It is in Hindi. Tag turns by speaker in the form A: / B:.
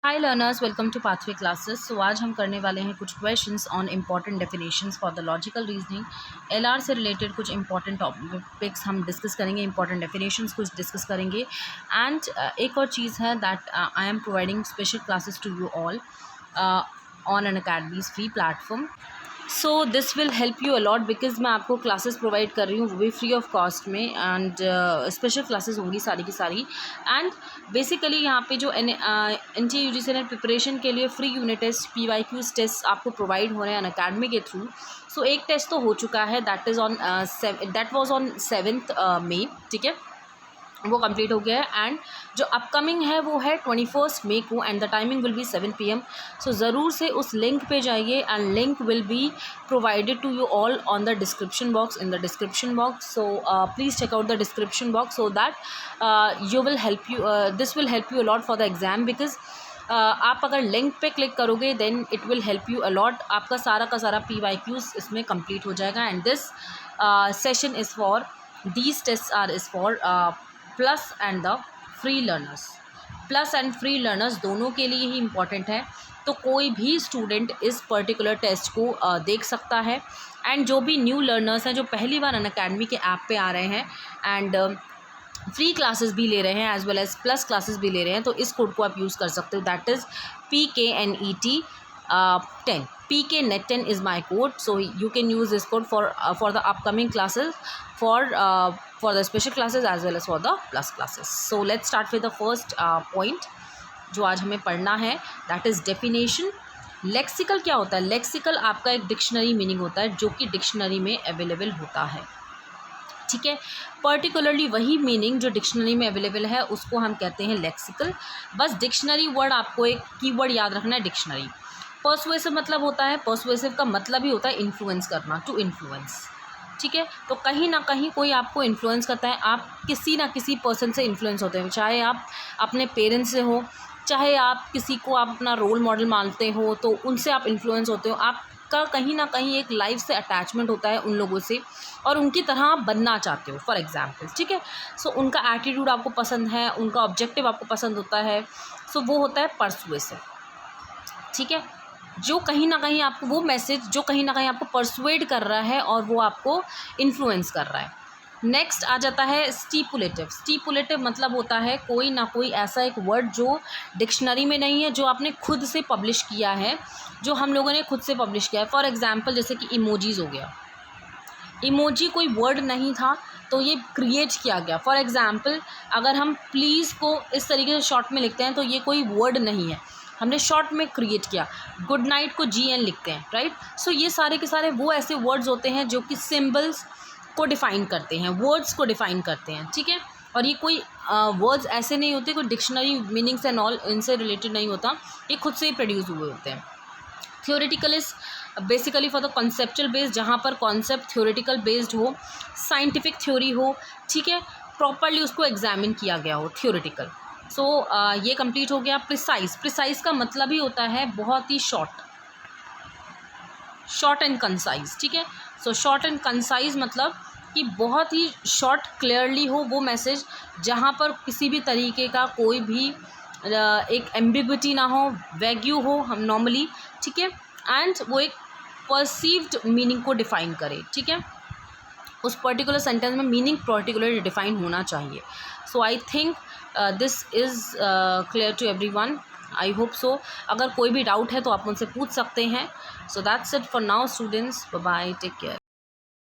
A: Hi learners, welcome to Pathway classes. So आज हम करने वाले हैं कुछ questions on important definitions for the logical reasoning. LR से रिलेटेड कुछ इंपॉर्टेंट टॉपिक्स हम डिस्कस करेंगे, इंपॉर्टेंट डेफिनेशंस कुछ डिस्कस करेंगे। एंड एक और चीज़ है that I am providing special classes to you all on an academy's free platform. So this will help you a lot because मैं आपको क्लासेस प्रोवाइड कर रही हूँ वो भी फ्री ऑफ कॉस्ट में। एंड स्पेशल क्लासेस होंगी सारी की सारी। एंड बेसिकली यहाँ पे जो NTA UGC प्रिपरेशन के लिए free unit test PYQs test आपको प्रोवाइड हो रहे हैं अकेडमी के थ्रू। सो एक टेस्ट तो हो चुका है, दैट वाज ऑन 7th मई, ठीक है, वो कंप्लीट हो गया है। एंड जो अपकमिंग है वो है 21 मई को and the timing will be 7 PM। So ज़रूर से उस लिंक पे जाइए and link will be provided to you all on the description box, in the description box. So please check out the description box so that you will help you this will help you a lot for the exam. Because आप अगर लिंक पे क्लिक करोगे then it will help you a lot. आपका सारा का सारा PYQs इसमें कंप्लीट हो जाएगा। And this session is for these test are is for plus and the free learners. Plus and free learners दोनों के लिए ही इम्पॉर्टेंट है। तो कोई भी स्टूडेंट इस पर्टिकुलर टेस्ट को देख सकता है। एंड जो भी न्यू लर्नर्स हैं जो पहली बार अनअकैडमी के ऐप पे आ रहे हैं एंड फ्री क्लासेस भी ले रहे हैं as well as plus classes भी ले रहे हैं, तो इस कोड को आप यूज़ कर सकते हो, that is PKNET 10। PKNET 10 is my code, so you can use this code for the upcoming classes, for the special classes as well as for the plus classes. So let's start with the first point जो आज हमें पढ़ना है, that is definition। लेक्सिकल क्या होता है? लेक्सिकल आपका एक डिक्शनरी मीनिंग होता है जो कि डिक्शनरी में अवेलेबल होता है, ठीक है। पर्टिकुलरली वही मीनिंग जो डिक्शनरी में अवेलेबल है उसको हम कहते हैं लेक्सिकल। बस डिक्शनरी वर्ड आपको एक कीवर्ड याद रखना है, डिक्शनरी। पर्सुएसिव मतलब होता है, पर्सुएसिव का मतलब ही होता है इन्फ्लुएंस करना, टू इन्फ्लुएंस, ठीक है। तो कहीं ना कहीं कोई आपको इन्फ्लुएंस करता है, आप किसी ना किसी पर्सन से इन्फ्लुएंस होते हैं, चाहे आप अपने पेरेंट्स से हो, चाहे आप किसी को आप अपना रोल मॉडल मानते हो तो उनसे आप इन्फ्लुएंस होते हो। आपका कहीं ना कहीं एक लाइफ से अटैचमेंट होता है उन लोगों से और उनकी तरह आप बनना चाहते हो, फॉर एग्जाम्पल, ठीक है। सो उनका एटीट्यूड आपको पसंद है, उनका ऑब्जेक्टिव आपको पसंद होता है, सो वो होता है पर्सुएसिव, ठीक है। जो कहीं ना कहीं आपको वो मैसेज जो कहीं ना कहीं आपको परसुएड कर रहा है और वो आपको इन्फ्लुएंस कर रहा है। नेक्स्ट आ जाता है स्टिपुलेटिव। स्टिपुलेटिव मतलब होता है कोई ना कोई ऐसा एक वर्ड जो डिक्शनरी में नहीं है, जो आपने खुद से पब्लिश किया है, जो हम लोगों ने खुद से पब्लिश किया है। फॉर एग्जाम्पल जैसे कि इमोजीज़ हो गया, इमोजी कोई वर्ड नहीं था तो ये क्रिएट किया गया। फॉर एग्जाम्पल अगर हम प्लीज़ को इस तरीके से शॉर्ट में लिखते हैं तो ये कोई वर्ड नहीं है, हमने शॉर्ट में क्रिएट किया। गुड नाइट को GN लिखते हैं, राइट। सो ये सारे के सारे वो ऐसे वर्ड्स होते हैं जो कि सिम्बल्स को डिफ़ाइन करते हैं, वर्ड्स को डिफ़ाइन करते हैं, ठीक है। और ये कोई वर्ड्स ऐसे नहीं होते, कोई डिक्शनरी मीनिंग्स एंड ऑल इनसे रिलेटेड नहीं होता, ये खुद से ही प्रोड्यूस हुए होते हैं। Theoretical is basically for the conceptual based, जहाँ पर कॉन्सेप्ट थ्योरेटिकल बेस्ड हो, साइंटिफिक थ्योरी हो, ठीक है, प्रॉपरली उसको एग्जामिन किया गया हो, थ्योरेटिकल। सो ये कंप्लीट हो गया। प्रिसाइज का मतलब ही होता है बहुत ही शॉर्ट एंड कंसाइज, ठीक है। सो शॉर्ट एंड कंसाइज मतलब कि बहुत ही शॉर्ट क्लियरली हो वो मैसेज, जहाँ पर किसी भी तरीके का कोई भी एक एम्बिग्विटी ना हो, वैग्यू हो हम नॉर्मली, ठीक है। एंड वो एक परसीव्ड मीनिंग को डिफ़ाइन करे, ठीक है। उस पर्टिकुलर सेंटेंस में मीनिंग पर्टिकुलर डिफ़ाइन होना चाहिए। So I think this is clear to everyone, I hope so. अगर कोई भी डाउट है तो आप मुझसे पूछ सकते हैं। So that's it for now students, bye bye, take care.